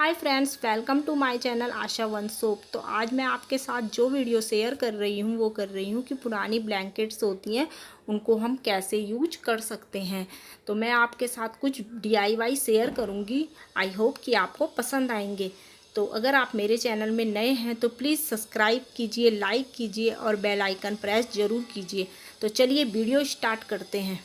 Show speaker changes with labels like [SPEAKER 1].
[SPEAKER 1] Hi friends, welcome to my channel Asha one soap. तो आज मैं आपके साथ जो वीडियो शेयर कर रही हूँ वो कर रही हूँ कि पुरानी ब्लैंकेट्स होती हैं उनको हम कैसे यूज कर सकते हैं। तो मैं आपके साथ कुछ DIY शेयर करूँगी। आई होप कि आपको पसंद आएंगे। तो अगर आप मेरे चैनल में नए हैं तो प्लीज़ सब्सक्राइब कीजिए, लाइक कीजिए और बेल आइकन प्रेस ज़रूर कीजिए। तो चलिए वीडियो स्टार्ट करते हैं।